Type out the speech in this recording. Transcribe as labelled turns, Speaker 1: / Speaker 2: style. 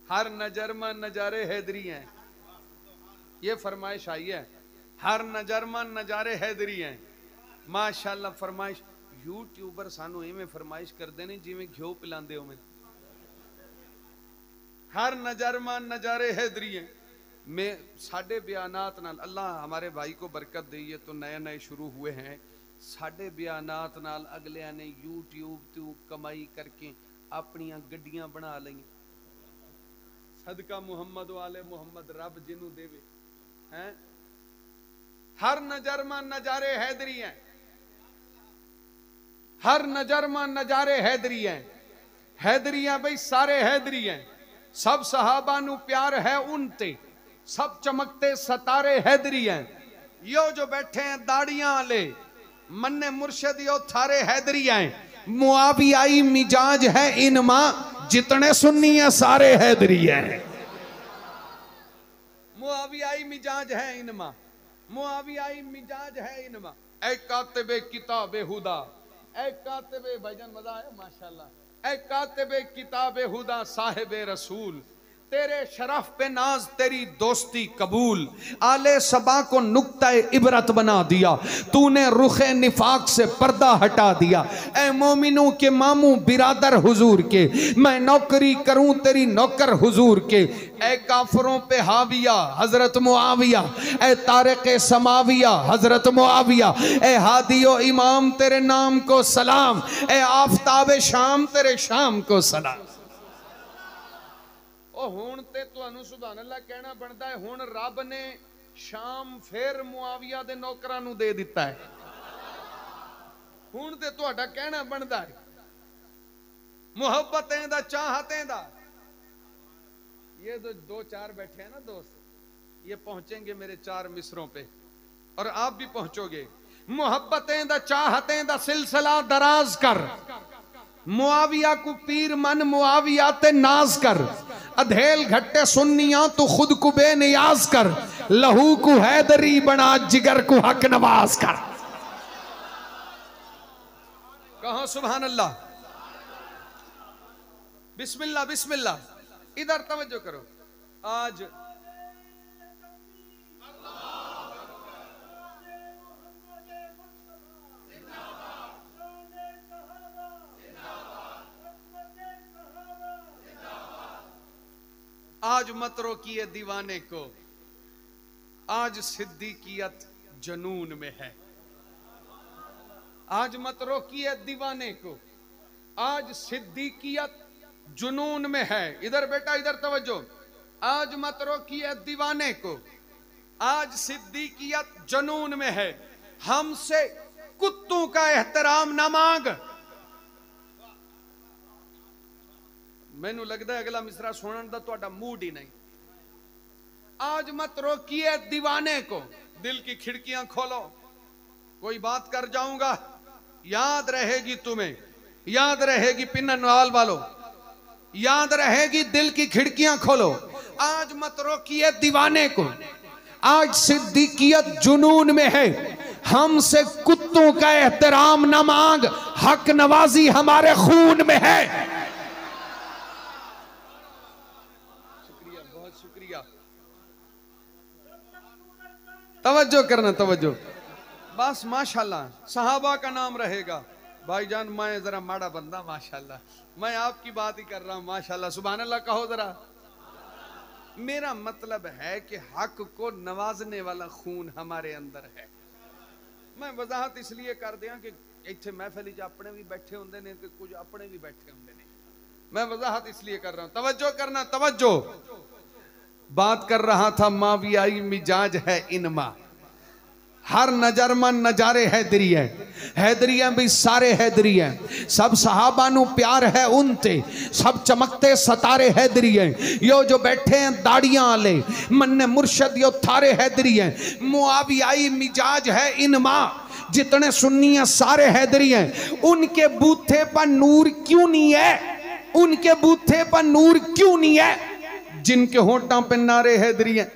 Speaker 1: हर नजर में नजारे हैदरी हैं, ये फरमाइश आई है। हर नजर में नजारे हैदरी हैं माशाअल्लाह। फरमाइश यूट्यूबर सानू इवें फरमाइश करते हैं जिवें घ्यो पिलांदे हो। हर नजर में नजारे हैदरी हैं। मैं साढ़े बयानात नाल, अल्लाह हमारे भाई को बरकत दी, ये तो नए नए शुरू हुए हैं। साढ़े बयानात नाल अगलिया ने यूट्यूब तो कमाई करके अपनी गड्डियां बना ली। सदका मुहम्मद वाले मुहम्मद रब जिन्हों देवे हैं। हर नजर में नजारे हैदरी हैं, हर नजर में नजारे हैदरी हैं। हैदरी हैं भाई, सारे हैदरी हैं। सब सहाबा नू प्यार है उनते, सब चमकते सतारे हैदरी हैं। यो जो बैठे हैं दाड़ियां ले मन्ने मुर्शद, यो थारे हैदरी हैं। मुआवियाई मिजाज है इनमा, जितने सुन्नी है सारे हैदरी हैं। मुआवियाई मिजाज है इनमा, मुआवियाई मिजाज है इनमा। ऐ कातिबे किताबे हुदा, ऐ कातिबे, भाईजान मजा आया माशाल्लाह। ऐ कातिबे किताबे हुदा साहिबे रसूल, तेरे शरफ पे नाज तेरी दोस्ती कबूल। आले सबा को नुक्ता इबरत बना दिया, तूने रुखे निफाक से पर्दा हटा दिया। ए मोमिनों के मामू बिरादर हुजूर के, मैं नौकरी करूं तेरी नौकर हुजूर के। ए काफरों पे हाविया हजरत मुआविया, ए तारिक समाविया हजरत मुआविया। ए हादियो इमाम तेरे नाम को सलाम, ए आफताब शाम तेरे शाम को सलाम। हुण ते तुहानू सुभान अल्लाह कहना बनता है। हुण रब ने शाम फिर मुआविया दे नौकरां नू दे दिता है। हुण ते तुहाडा कहना बनता है। मुहब्बतें दा चाहतें दा, ये तो दो चार बैठे हैं ना दोस्त, ये पहुंचेंगे मेरे 4 मिसरों पे और आप भी पहुंचोगे। मुहब्बतें दा चाहतें दा सिलसिला दराज कर, मुआविया को पीर मन मुआविया ते नाज कर। अधेल घट्टे सुन्निया तू खुद को बेनियाज कर, लहू को हैदरी बना जिगर को हक नवाज कर। कहो सुभान अल्लाह, बिस्मिल्लाह बिस्मिल्लाह। इधर तवज्जो करो। आज मत रोकिए दीवाने को, आज सिद्दीकियत जनून में है। आज मत रोकिए दीवाने को, आज सिद्दीकियत जुनून में है। इधर बेटा इधर तवज्जो। आज मत रोकिए दीवाने को, आज सिद्दीकियत जनून में है। हमसे कुत्तों का एहतराम ना मांग। मैनू लगता है अगला मिसरा सुनने का तुहाडा मूड ही नहीं। आज मत रोकिए दीवाने को, दिल की खिड़कियां खोलो। कोई बात कर जाऊंगा, याद रहेगी तुम्हें, याद रहेगी पिन्ननवाल वालों, याद रहेगी। दिल की खिड़कियां खोलो। आज मत रोकिए दीवाने को, आज सिद्दीकियत जुनून में है। हमसे कुत्तों का एहतराम न मांग, हक नवाजी हमारे खून में है। तवज्जो करना, तवज्जो बस। माशाल्लाह सहाबा का नाम रहेगा। भाईजान मैं जरा माड़ा बंदा माशाल्लाह, मैं आपकी बात ही कर रहा हूं माशाल्लाह। सुभान अल्लाह कहो जरा। मेरा मतलब है कि हक को नवाजने वाला खून हमारे अंदर है। मैं वजाहत इसलिए कर दिया कि इत्थे महफिल च अपने भी बैठे होंदे ने ते कुछ अपने भी बैठे होंदे ने। मैं वजाहत इसलिए कर रहा हूं। तवज्जो करना, तवज्जो। बात कर रहा था मावियाई मिजाज है इनमा, हर नजर मन नजारे हैदरी है। हैदरी है भी सारे हैदरी हैं। सब सहाबा नू प्यार है उनते, सब चमकते सतारे हैदरी हैं। यो जो बैठे हैं दाड़ियां आले मन्ने मुर्शद, यो थारे हैदरी हैं। मुआवियाई मिजाज है इनमा, जितने सुन्नी हैं सारे हैदरी हैं। उनके बूथे पर नूर क्यों नहीं है? उनके बूथे पर नूर क्यों नहीं है? जिनके होंठों पे नारे हैदरी हैं।